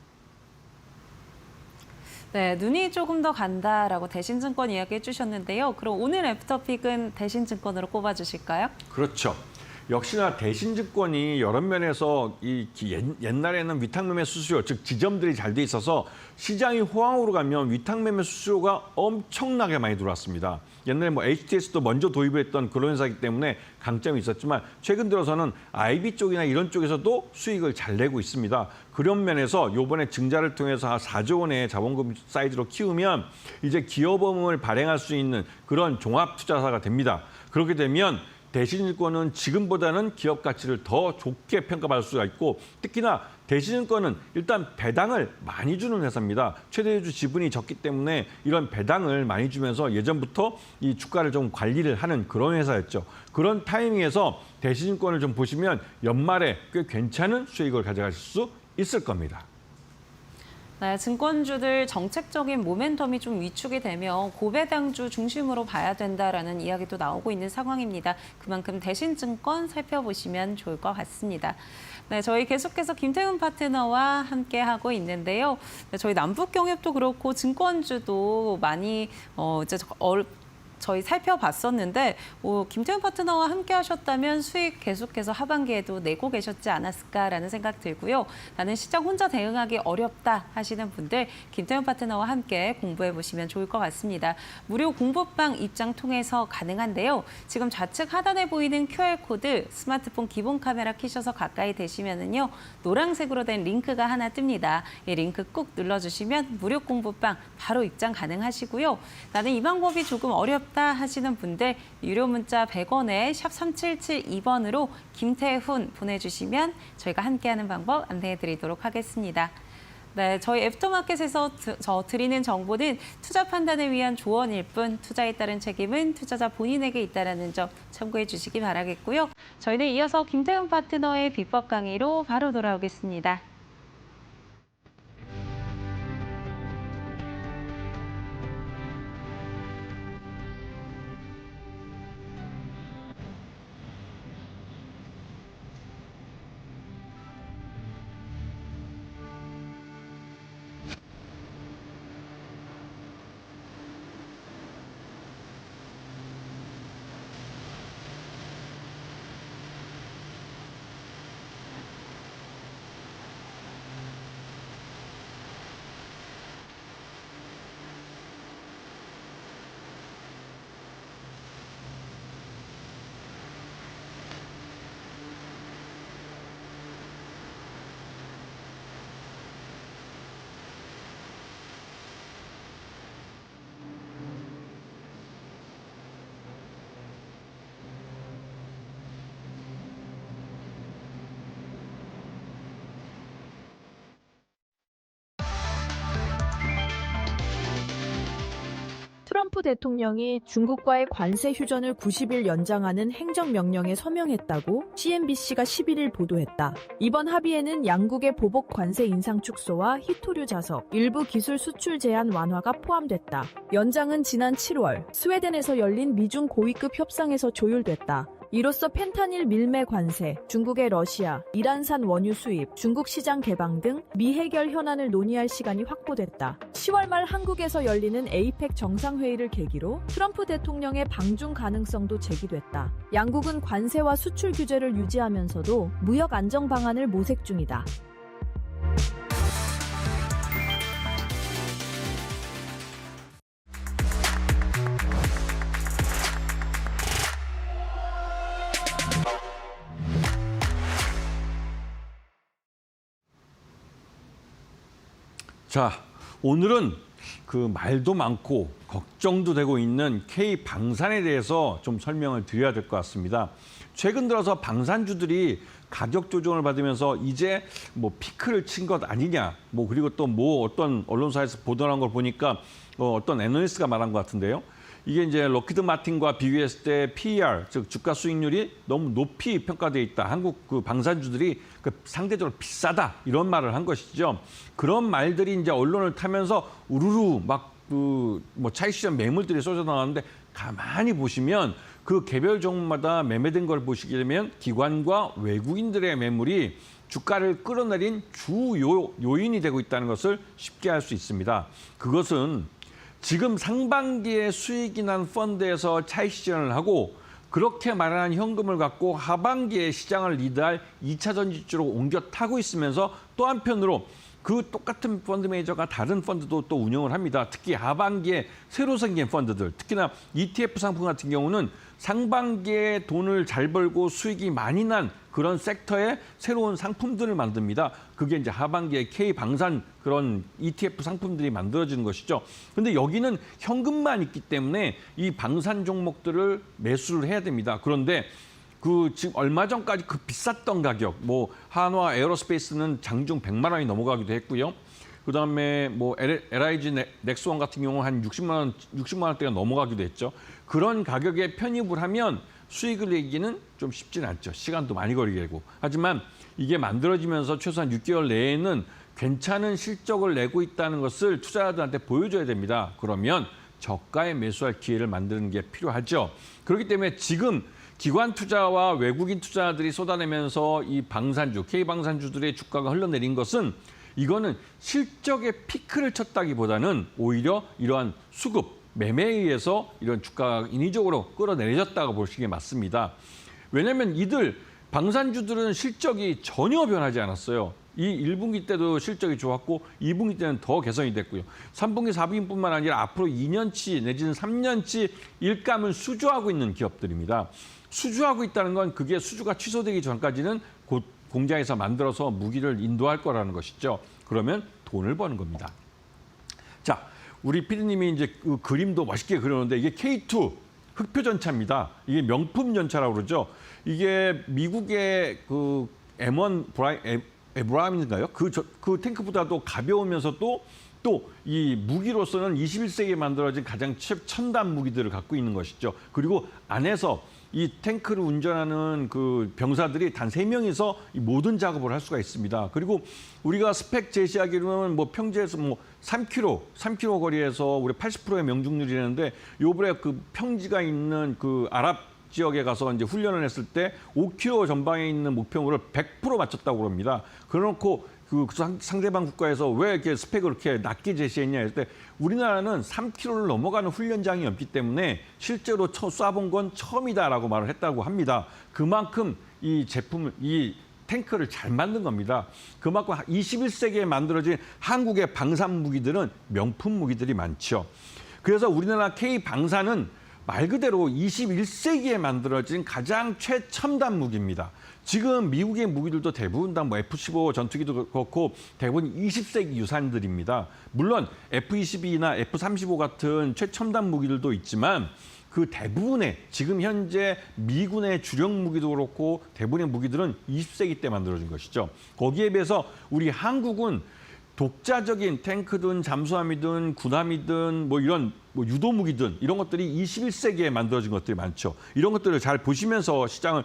네, 눈이 조금 더 간다라고 대신증권 이야기해 주셨는데요. 그럼 오늘 애프터픽은 대신증권으로 꼽아주실까요? 그렇죠. 역시나 대신증권이 여러 면에서 옛날에는 위탁매매 수수료, 즉 지점들이 잘 돼 있어서 시장이 호황으로 가면 위탁매매 수수료가 엄청나게 많이 들어왔습니다. 옛날에 뭐 HTS도 먼저 도입을 했던 그런 회사이기 때문에 강점이 있었지만 최근 들어서는 IB 쪽이나 이런 쪽에서도 수익을 잘 내고 있습니다. 그런 면에서 이번에 증자를 통해서 한 4조 원의 자본금 사이즈로 키우면 이제 기업어음을 발행할 수 있는 그런 종합투자사가 됩니다. 그렇게 되면 대신증권은 지금보다는 기업 가치를 더 좋게 평가받을 수가 있고 특히나 대신증권은 일단 배당을 많이 주는 회사입니다. 최대주 지분이 적기 때문에 이런 배당을 많이 주면서 예전부터 이 주가를 좀 관리를 하는 그런 회사였죠. 그런 타이밍에서 대신증권을 좀 보시면 연말에 꽤 괜찮은 수익을 가져가실 수 있을 겁니다. 네, 증권주들 정책적인 모멘텀이 좀 위축이 되면 고배당주 중심으로 봐야 된다라는 이야기도 나오고 있는 상황입니다. 그만큼 대신증권 살펴보시면 좋을 것 같습니다. 네, 저희 계속해서 김태훈 파트너와 함께하고 있는데요. 네, 저희 남북경협도 그렇고 증권주도 많이 저희 살펴봤었는데 김태훈 파트너와 함께 하셨다면 수익 계속해서 하반기에도 내고 계셨지 않았을까라는 생각 들고요. 나는 시장 혼자 대응하기 어렵다 하시는 분들 김태훈 파트너와 함께 공부해 보시면 좋을 것 같습니다. 무료 공부방 입장 통해서 가능한데요. 지금 좌측 하단에 보이는 QR코드 스마트폰 기본 카메라 켜셔서 가까이 대시면은요. 노란색으로 된 링크가 하나 뜹니다. 이 링크 꾹 눌러주시면 무료 공부방 바로 입장 가능하시고요. 나는 이 방법이 조금 어렵다 하시는 분들 유료 문자 100원에 샵 3772번으로 김태훈 보내주시면 저희가 함께하는 방법 안내해드리도록 하겠습니다. 네, 저희 애프터마켓에서 드리는 정보는 투자 판단을 위한 조언일 뿐 투자에 따른 책임은 투자자 본인에게 있다는 점 참고해 주시기 바라겠고요. 저희는 이어서 김태훈 파트너의 비법 강의로 바로 돌아오겠습니다. 트럼프 대통령이 중국과의 관세 휴전을 90일 연장하는 행정명령에 서명했다고 CNBC가 11일 보도했다. 이번 합의에는 양국의 보복 관세 인상 축소와 희토류 자석, 일부 기술 수출 제한 완화가 포함됐다. 연장은 지난 7월 스웨덴에서 열린 미중 고위급 협상에서 조율됐다. 이로써 펜타닐 밀매 관세, 중국의 러시아, 이란산 원유 수입, 중국 시장 개방 등 미해결 현안을 논의할 시간이 확보됐다. 10월 말 한국에서 열리는 에이펙 정상회의를 계기로 트럼프 대통령의 방중 가능성도 제기됐다. 양국은 관세와 수출 규제를 유지하면서도 무역 안정 방안을 모색 중이다. 자, 오늘은 그 말도 많고 걱정도 되고 있는 K방산에 대해서 좀 설명을 드려야 될 것 같습니다. 최근 들어서 방산주들이 가격 조정을 받으면서 이제 뭐 피크를 친 것 아니냐, 뭐 그리고 또 뭐 어떤 언론사에서 보도한 걸 보니까 어떤 애널리스트가 말한 것 같은데요. 이게 이제 록히드 마틴과 비교했을 때 PER, 즉 주가 수익률이 너무 높이 평가돼 있다. 한국 그 방산주들이 상대적으로 비싸다 이런 말을 한 것이죠. 그런 말들이 이제 언론을 타면서 우르르 막 뭐 차익 시장 매물들이 쏟아 나왔는데 가만히 보시면 그 개별 종목마다 매매된 걸 보시게 되면 기관과 외국인들의 매물이 주가를 끌어내린 주 요인이 되고 있다는 것을 쉽게 알 수 있습니다. 그것은 지금 상반기에 수익이 난 펀드에서 차익 실현을 하고 그렇게 마련한 현금을 갖고 하반기에 시장을 리드할 2차 전지주로 옮겨 타고 있으면서 또 한편으로 그 똑같은 펀드 매니저가 다른 펀드도 또 운영을 합니다. 특히 하반기에 새로 생긴 펀드들, 특히나 ETF 상품 같은 경우는 상반기에 돈을 잘 벌고 수익이 많이 난 그런 섹터의 새로운 상품들을 만듭니다. 그게 이제 하반기에 K방산 그런 ETF 상품들이 만들어지는 것이죠. 그런데 여기는 현금만 있기 때문에 이 방산 종목들을 매수를 해야 됩니다. 그런데 지금 얼마 전까지 그 비쌌던 가격, 뭐 한화 에어로스페이스는 장중 100만 원이 넘어가기도 했고요. 그다음에 뭐 LIG 넥스원 같은 경우는 한 60만 원대가 넘어가기도 했죠. 그런 가격에 편입을 하면 수익을 내기는 좀 쉽지는 않죠. 시간도 많이 걸리게 되고. 하지만 이게 만들어지면서 최소한 6개월 내에는 괜찮은 실적을 내고 있다는 것을 투자자들한테 보여줘야 됩니다. 그러면 저가에 매수할 기회를 만드는 게 필요하죠. 그렇기 때문에 지금 기관 투자와 외국인 투자자들이 쏟아내면서 이 방산주, K방산주들의 주가가 흘러내린 것은 이거는 실적의 피크를 쳤다기보다는 오히려 이러한 수급, 매매에 의해서 이런 주가가 인위적으로 끌어내려졌다고 보시는 게 맞습니다. 왜냐하면 이들 방산주들은 실적이 전혀 변하지 않았어요. 이 1분기 때도 실적이 좋았고 2분기 때는 더 개선이 됐고요. 3분기, 4분기뿐만 아니라 앞으로 2년치 내지는 3년치 일감을 수주하고 있는 기업들입니다. 수주하고 있다는 건 그게 수주가 취소되기 전까지는 곧 공장에서 만들어서 무기를 인도할 거라는 것이죠. 그러면 돈을 버는 겁니다. 자, 우리 피디님이 이제 그 그림도 멋있게 그렸는데 이게 K2 흑표 전차입니다. 이게 명품 전차라고 그러죠. 이게 미국의 그 M1 에브라임인가요? 그 탱크보다도 가벼우면서도 또 이 무기로서는 21세기에 만들어진 가장 최첨단 무기들을 갖고 있는 것이죠. 그리고 안에서 이 탱크를 운전하는 그 병사들이 단 3명이서 이 모든 작업을 할 수가 있습니다. 그리고 우리가 스펙 제시하기로는 뭐 평지에서 뭐 3km 거리에서 우리 80%의 명중률이라는데 요번에 그 평지가 있는 그 아랍 지역에 가서 이제 훈련을 했을 때 5km 전방에 있는 목표물을 100% 맞췄다고 합니다. 그래놓고 그 상대방 국가에서 왜 이렇게 스펙을 그렇게 낮게 제시했냐 할 때 우리나라는 3km를 넘어가는 훈련장이 없기 때문에 실제로 쏴본 건 처음이다라고 말을 했다고 합니다. 그만큼 이 제품을, 이 탱크를 잘 만든 겁니다. 그만큼 21세기에 만들어진 한국의 방산 무기들은 명품 무기들이 많죠. 그래서 우리나라 K방산은 말 그대로 21세기에 만들어진 가장 최첨단 무기입니다. 지금 미국의 무기들도 대부분 다 뭐 F-15 전투기도 그렇고 대부분 20세기 유산들입니다. 물론 F-22나 F-35 같은 최첨단 무기들도 있지만 그 대부분의 지금 현재 미군의 주력 무기도 그렇고 대부분의 무기들은 20세기 때 만들어진 것이죠. 거기에 비해서 우리 한국은 독자적인 탱크든 잠수함이든 군함이든 뭐 이런 뭐 유도무기든 이런 것들이 21세기에 만들어진 것들이 많죠. 이런 것들을 잘 보시면서 시장을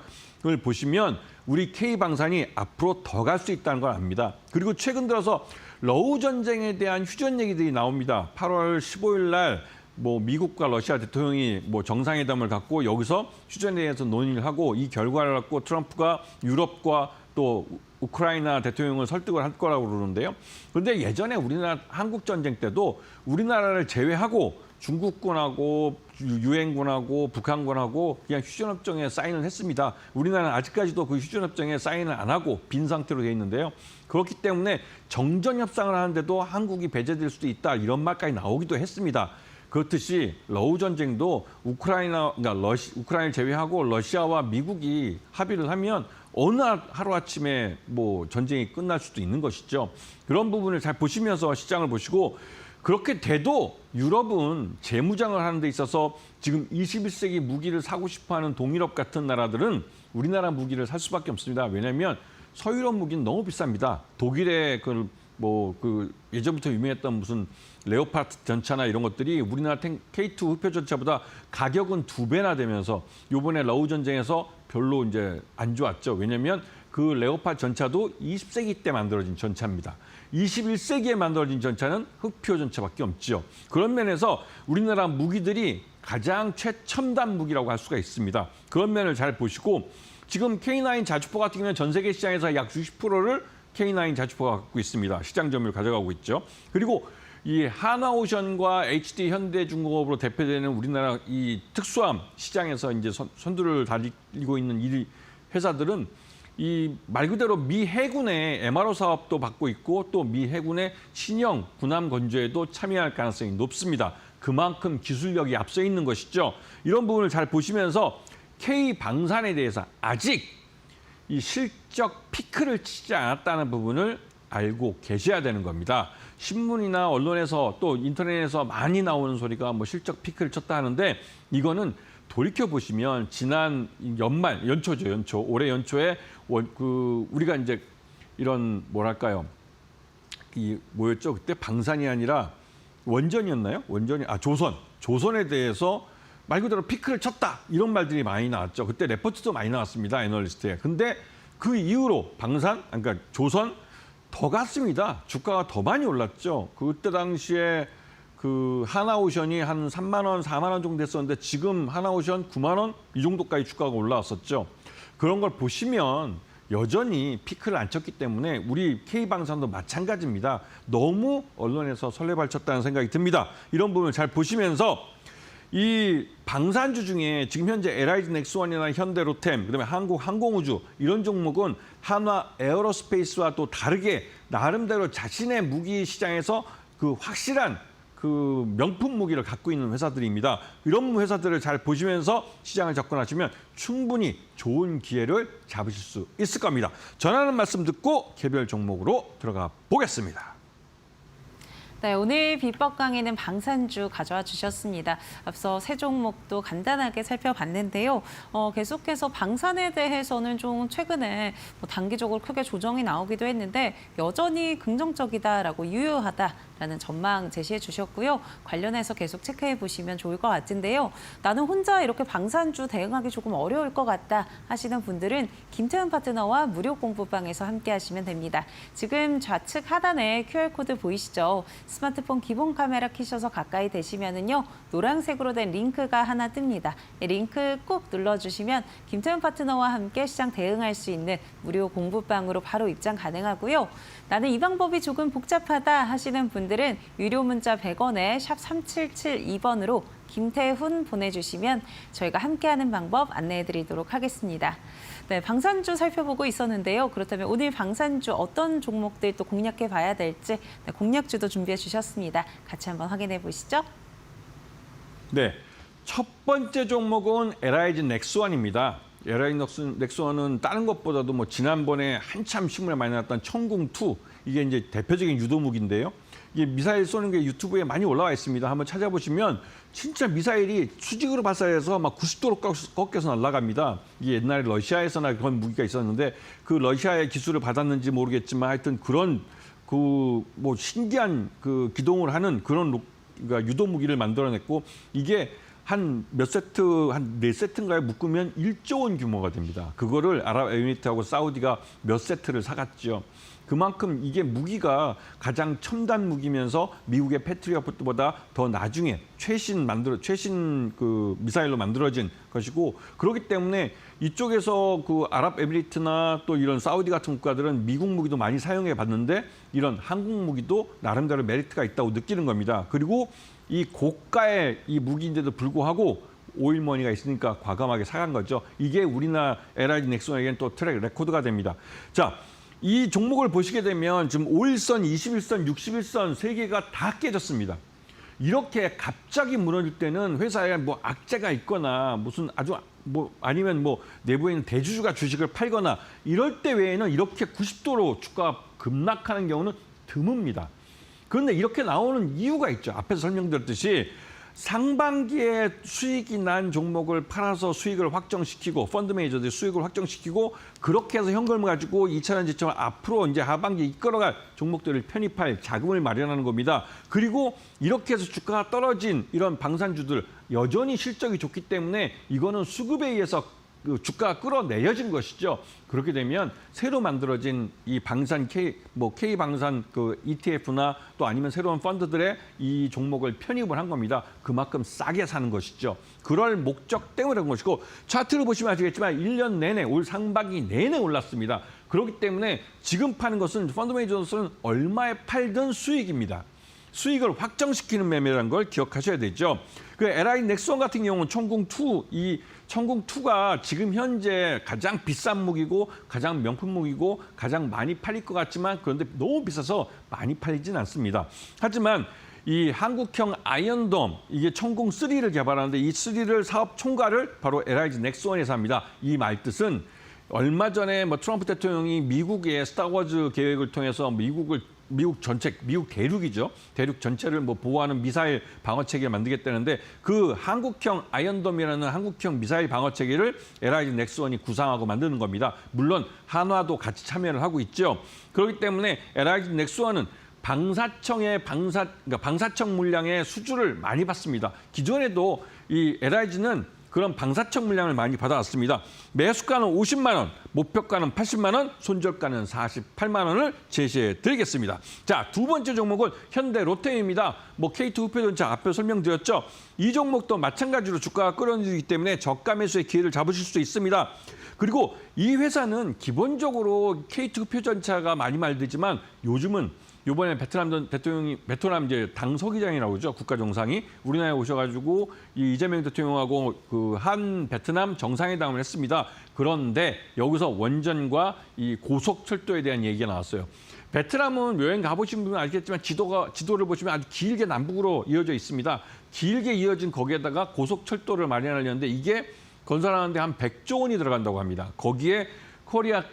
보시면 우리 K방산이 앞으로 더 갈 수 있다는 걸 압니다. 그리고 최근 들어서 러우 전쟁에 대한 휴전 얘기들이 나옵니다. 8월 15일 날 뭐 미국과 러시아 대통령이 뭐 정상회담을 갖고 여기서 휴전에 대해서 논의를 하고 이 결과를 갖고 트럼프가 유럽과 또 우크라이나 대통령을 설득을 할 거라고 그러는데요. 그런데 예전에 우리나라 한국 전쟁 때도 우리나라를 제외하고 중국군하고 유엔군하고 북한군하고 그냥 휴전협정에 사인을 했습니다. 우리나라는 아직까지도 그 휴전협정에 사인을 안 하고 빈 상태로 돼 있는데요. 그렇기 때문에 정전협상을 하는데도 한국이 배제될 수도 있다 이런 말까지 나오기도 했습니다. 그렇듯이 러우 전쟁도 우크라이나를 제외하고 러시아와 미국이 합의를 하면 어느 하루아침에 뭐 전쟁이 끝날 수도 있는 것이죠. 그런 부분을 잘 보시면서 시장을 보시고 그렇게 돼도 유럽은 재무장을 하는 데 있어서 지금 21세기 무기를 사고 싶어하는 동유럽 같은 나라들은 우리나라 무기를 살 수밖에 없습니다. 왜냐하면 서유럽 무기는 너무 비쌉니다. 독일의 그 예전부터 유명했던 무슨 레오파드 전차나 이런 것들이 우리나라 K2 흑표 전차보다 가격은 2배나 되면서 이번에 러우 전쟁에서 별로 이제 안 좋았죠. 왜냐하면 그 레오파드 전차도 20세기 때 만들어진 전차입니다. 21세기에 만들어진 전차는 흑표 전차밖에 없죠. 그런 면에서 우리나라 무기들이 가장 최첨단 무기라고 할 수가 있습니다. 그런 면을 잘 보시고 지금 K9 자주포 같은 경우는 전 세계 시장에서 약 60%를 K9 자주포가 갖고 있습니다. 시장 점유율 가져가고 있죠. 그리고 이 하나오션과 HD 현대중공업으로 대표되는 우리나라 이 특수함 시장에서 이제 선두를 달리고 있는 이 회사들은 이 말 그대로 미 해군의 MRO 사업도 받고 있고 또 미 해군의 신형 군함 건조에도 참여할 가능성이 높습니다. 그만큼 기술력이 앞서 있는 것이죠. 이런 부분을 잘 보시면서 K방산에 대해서 아직 이 실적 피크를 치지 않았다는 부분을 알고 계셔야 되는 겁니다. 신문이나 언론에서 또 인터넷에서 많이 나오는 소리가 뭐 실적 피크를 쳤다 하는데 이거는 돌이켜 보시면 지난 연초죠. 올해 연초에 우리가 이제 이런 뭐랄까요? 뭐였죠? 그때 방산이 아니라 원전이었나요? 조선에 대해서 말 그대로 피크를 쳤다 이런 말들이 많이 나왔죠. 그때 레포트도 많이 나왔습니다. 애널리스트에. 근데 그 이후로 그러니까 조선 더 갔습니다. 주가가 더 많이 올랐죠. 그때 당시에 그 하나오션이 한 3만 원, 4만 원 정도 됐었는데 지금 하나오션 9만 원 이 정도까지 주가가 올라왔었죠. 그런 걸 보시면 여전히 피크를 안 쳤기 때문에 우리 K방산도 마찬가지입니다. 너무 언론에서 설레발쳤다는 생각이 듭니다. 이런 부분을 잘 보시면서 이 방산주 중에 지금 현재 LIG 넥스원이나 현대로템, 그다음에 한국항공우주 이런 종목은 한화 에어로스페이스와 또 다르게 나름대로 자신의 무기 시장에서 그 확실한 그 명품 무기를 갖고 있는 회사들입니다. 이런 회사들을 잘 보시면서 시장을 접근하시면 충분히 좋은 기회를 잡으실 수 있을 겁니다. 전하는 말씀 듣고 개별 종목으로 들어가 보겠습니다. 네, 오늘 비법 강의는 방산주 가져와 주셨습니다. 앞서 세 종목도 간단하게 살펴봤는데요. 계속해서 방산에 대해서는 좀 최근에 단기적으로 크게 조정이 나오기도 했는데 여전히 긍정적이다라고 유효하다라는 전망 제시해 주셨고요. 관련해서 계속 체크해 보시면 좋을 것 같은데요. 나는 혼자 이렇게 방산주 대응하기 조금 어려울 것 같다 하시는 분들은 김태훈 파트너와 무료 공부방에서 함께 하시면 됩니다. 지금 좌측 하단에 QR코드 보이시죠? 스마트폰 기본 카메라 켜셔서 가까이 대시면은요, 노란색으로 된 링크가 하나 뜹니다. 이 링크 꼭 눌러주시면 김태훈 파트너와 함께 시장 대응할 수 있는 무료 공부방으로 바로 입장 가능하고요. 나는 이 방법이 조금 복잡하다 하시는 분들은 유료 문자 100원에 샵 3772번으로 김태훈 보내주시면 저희가 함께하는 방법 안내해드리도록 하겠습니다. 네, 방산주 살펴보고 있었는데요. 그렇다면 오늘 방산주 어떤 종목들 또 공략해 봐야 될지 공략주도 준비해 주셨습니다. 같이 한번 확인해 보시죠. 네, 첫 번째 종목은 LIG 넥스원입니다. LIG 넥스원은 다른 것보다도 뭐 지난번에 한참 신문에 많이 나왔던 천궁2 이게 이제 대표적인 유도무기인데요. 이게 미사일 쏘는 게 유튜브에 많이 올라와 있습니다. 한번 찾아보시면 진짜 미사일이 수직으로 발사해서 막 90도로 꺾여서 날아갑니다. 이게 옛날에 러시아에서나 그런 무기가 있었는데 그 러시아의 기술을 받았는지 모르겠지만 하여튼 그런 그 뭐 신기한 그 기동을 하는 그런 그러니까 유도 무기를 만들어냈고 이게 한 몇 세트, 한 4세트인가에 묶으면 1조 원 규모가 됩니다. 그거를 아랍에미리트하고 사우디가 몇 세트를 사갔죠. 그만큼 이게 무기가 가장 첨단 무기면서 미국의 패트리어트보다 더 나중에 최신 그 미사일로 만들어진 것이고 그렇기 때문에 이쪽에서 그 아랍에미리트나 또 이런 사우디 같은 국가들은 미국 무기도 많이 사용해 봤는데 이런 한국 무기도 나름대로 메리트가 있다고 느끼는 겁니다. 그리고 이 고가의 이 무기인데도 불구하고 오일머니가 있으니까 과감하게 사간 거죠. 이게 우리나라 LIG 넥스원에게는 또 트랙 레코드가 됩니다. 자, 이 종목을 보시게 되면 지금 5일선, 21선, 61선 세 개가 다 깨졌습니다. 이렇게 갑자기 무너질 때는 회사에 뭐 악재가 있거나 무슨 아주 뭐 아니면 뭐 내부에 있는 대주주가 주식을 팔거나 이럴 때 외에는 이렇게 90도로 주가가 급락하는 경우는 드뭅니다. 그런데 이렇게 나오는 이유가 있죠. 앞에서 설명드렸듯이 상반기에 수익이 난 종목을 팔아서 수익을 확정시키고 펀드 매니저들이 수익을 확정시키고 그렇게 해서 현금을 가지고 2차전 지점을 앞으로 이제 하반기에 이끌어갈 종목들을 편입할 자금을 마련하는 겁니다. 그리고 이렇게 해서 주가가 떨어진 이런 방산주들 여전히 실적이 좋기 때문에 이거는 수급에 의해서 그 주가가 끌어내려진 것이죠. 그렇게 되면 새로 만들어진 이 방산 K 방산 그 ETF나 또 아니면 새로운 펀드들의 이 종목을 편입을 한 겁니다. 그만큼 싸게 사는 것이죠. 그럴 목적 때문에 그런 것이고 차트를 보시면 아시겠지만 1년 내내 올 상반기 내내 올랐습니다. 그렇기 때문에 지금 파는 것은 펀드 매니저로서는 얼마에 팔든 수익입니다. 수익을 확정시키는 매매라는 걸 기억하셔야 되죠. 그 LIG 넥스원 같은 경우는 천궁2, 이 천궁2가 지금 현재 가장 비싼 무기고 가장 명품 무기고 가장 많이 팔릴 것 같지만 그런데 너무 비싸서 많이 팔리진 않습니다. 하지만 이 한국형 아이언돔, 이게 천궁3를 개발하는데 이 3를 사업 총괄을 바로 LIG 넥스원에서 합니다. 이 말뜻은 얼마 전에 뭐 트럼프 대통령이 미국의 스타워즈 계획을 통해서 미국 대륙이죠. 대륙 전체를 뭐 보호하는 미사일 방어 체계를 만들겠다는데 그 한국형 아이언돔이라는 한국형 미사일 방어 체계를 LIG 넥스원이 구상하고 만드는 겁니다. 물론 한화도 같이 참여를 하고 있죠. 그렇기 때문에 LIG 넥스원은 방사청 물량의 수주를 많이 받습니다. 기존에도 이 LIG는 그런 방사청 물량을 많이 받아왔습니다. 매수가는 50만 원, 목표가는 80만 원, 손절가는 48만 원을 제시해 드리겠습니다. 자, 두 번째 종목은 현대 롯데입니다. K2 후표전차 앞에 설명드렸죠. 이 종목도 마찬가지로 주가가 끌어들이기 때문에 저가 매수의 기회를 잡으실 수 있습니다. 그리고 이 회사는 기본적으로 K2 후표전차가 많이 말되지만 요즘은 이번에 베트남 대통령이 이제 당 서기장이라고 그러죠. 국가정상이 우리나라에 오셔가지고 이 이재명 대통령하고 그 한 베트남 정상회담을 했습니다. 그런데 여기서 원전과 이 고속철도에 대한 얘기가 나왔어요. 베트남은 여행 가보신 분은 알겠지만 지도를 보시면 아주 길게 남북으로 이어져 있습니다. 길게 이어진 거기에다가 고속철도를 마련하려는데 이게 건설하는데 한 100조 원이 들어간다고 합니다. 거기에 코리아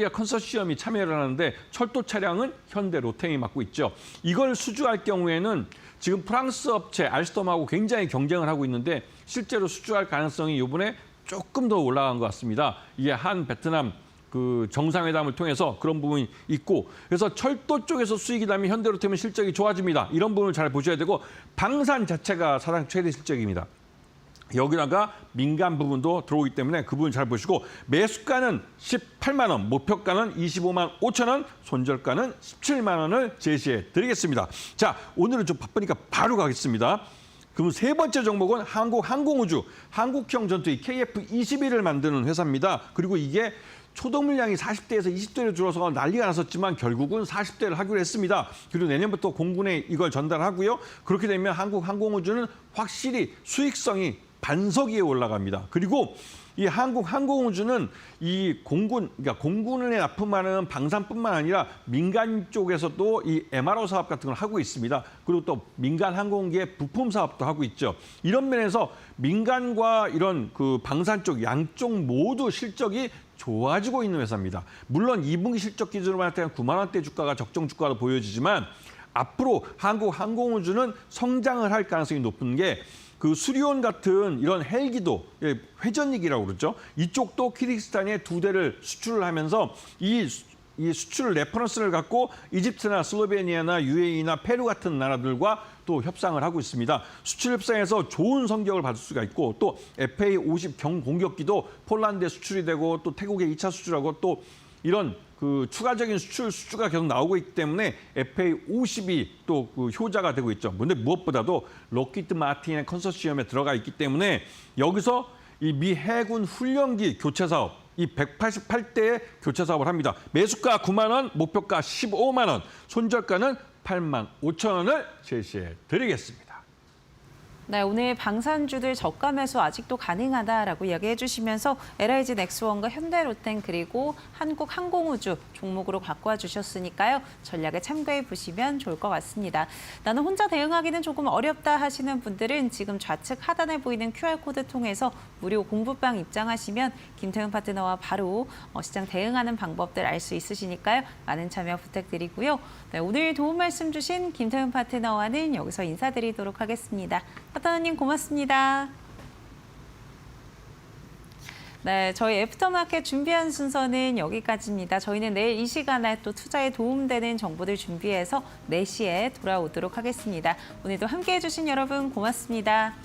컨소시엄이 참여를 하는데 철도 차량은 현대 로템이 맡고 있죠. 이걸 수주할 경우에는 지금 프랑스 업체 알스톰하고 굉장히 경쟁을 하고 있는데 실제로 수주할 가능성이 이번에 조금 더 올라간 것 같습니다. 이게 한 베트남 그 정상회담을 통해서 그런 부분이 있고 그래서 철도 쪽에서 수익이 나면 현대로템은 실적이 좋아집니다. 이런 부분을 잘 보셔야 되고 방산 자체가 사상 최대 실적입니다. 여기다가 민간 부분도 들어오기 때문에 그 부분 잘 보시고 매수가는 18만 원, 목표가는 25만 5천 원, 손절가는 17만 원을 제시해 드리겠습니다. 자, 오늘은 좀 바쁘니까 바로 가겠습니다. 그럼 세 번째 종목은 한국항공우주, 한국형 전투기 KF-21을 만드는 회사입니다. 그리고 이게 초도 물량이 40대에서 20대로 줄어서 난리가 났었지만 결국은 40대를 하기로 했습니다. 그리고 내년부터 공군에 이걸 전달하고요. 그렇게 되면 한국항공우주는 확실히 수익성이 반석 위에 올라갑니다. 그리고 이 한국항공우주는 이 그러니까 공군에 납품하는 방산뿐만 아니라 민간 쪽에서도 이 MRO 사업 같은 걸 하고 있습니다. 그리고 또 민간 항공기의 부품 사업도 하고 있죠. 이런 면에서 민간과 이런 그 방산 쪽 양쪽 모두 실적이 좋아지고 있는 회사입니다. 물론 2분기 실적 기준으로 할 때는 9만 원대 주가가 적정 주가로 보여지지만 앞으로 한국항공우주는 성장을 할 가능성이 높은 게 그 수리온 같은 이런 헬기도 회전익이라고 그러죠. 이쪽도 키르기스탄에 2대를 수출을 하면서 이 수출 레퍼런스를 갖고 이집트나 슬로베니아나 UAE나 페루 같은 나라들과 또 협상을 하고 있습니다. 수출 협상에서 좋은 성적을 받을 수가 있고 또 FA-50 경공격기도 폴란드에 수출이 되고 또 태국에 2차 수출하고 또 이런 그 추가적인 수주가 계속 나오고 있기 때문에 FA-50이 또 그 효자가 되고 있죠. 근데 무엇보다도 록히드 마틴의 컨소시엄에 들어가 있기 때문에 여기서 이 미 해군 훈련기 교체 사업, 이 188대의 교체 사업을 합니다. 매수가 9만 원, 목표가 15만 원, 손절가는 8만 5천 원을 제시해 드리겠습니다. 네, 오늘 방산주들 저가 매수 아직도 가능하다라고 이야기해 주시면서 LIG 넥스원과 현대로템 그리고 한국항공우주 종목으로 바꿔 주셨으니까요. 전략에 참고해 보시면 좋을 것 같습니다. 나는 혼자 대응하기는 조금 어렵다 하시는 분들은 지금 좌측 하단에 보이는 QR코드 통해서 무료 공부방 입장하시면 김태훈 파트너와 바로 시장 대응하는 방법들 알 수 있으시니까요. 많은 참여 부탁드리고요. 네, 오늘 도움 말씀 주신 김태훈 파트너와는 여기서 인사드리도록 하겠습니다. 파트너님 고맙습니다. 네, 저희 애프터마켓 준비한 순서는 여기까지입니다. 저희는 내일 이 시간에 또 투자에 도움되는 정보들 준비해서 4시에 돌아오도록 하겠습니다. 오늘도 함께해 주신 여러분 고맙습니다.